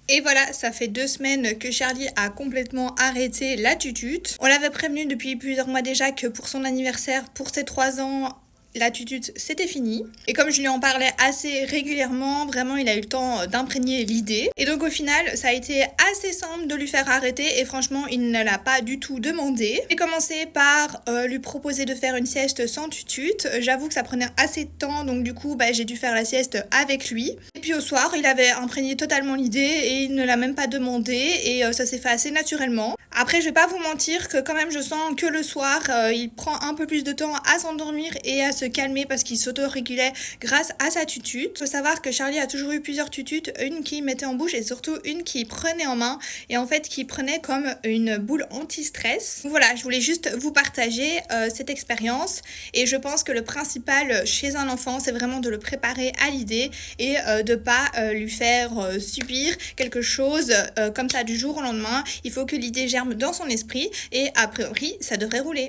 Et voilà, ça fait 2 semaines que Charlie a complètement arrêté la tutute. On l'avait prévenu depuis plusieurs mois déjà que pour son anniversaire, pour ses 3 ans, la tutute c'était fini. Et comme je lui en parlais assez régulièrement, vraiment il a eu le temps d'imprégner l'idée. Et donc au final, ça a été assez simple de lui faire arrêter et franchement il ne l'a pas du tout demandé. J'ai commencé par lui proposer de faire une sieste sans tutute. J'avoue que ça prenait assez de temps, donc du coup j'ai dû faire la sieste avec lui. Et puis au soir, il avait imprégné totalement l'idée et il ne l'a même pas demandé et ça s'est fait assez naturellement. Après, je vais pas vous mentir que quand même je sens que le soir, il prend un peu plus de temps à s'endormir et à se calmer parce qu'il s'auto-régulait grâce à sa tutute. Faut savoir que Charlie a toujours eu plusieurs tututes, une qui mettait en bouche et surtout une qui prenait en main et en fait qui prenait comme une boule anti-stress. Voilà, je voulais juste vous partager cette expérience et je pense que le principal chez un enfant, c'est vraiment de le préparer à l'idée et de pas lui faire subir quelque chose comme ça du jour au lendemain. Il faut que l'idée germe dans son esprit et a priori ça devrait rouler.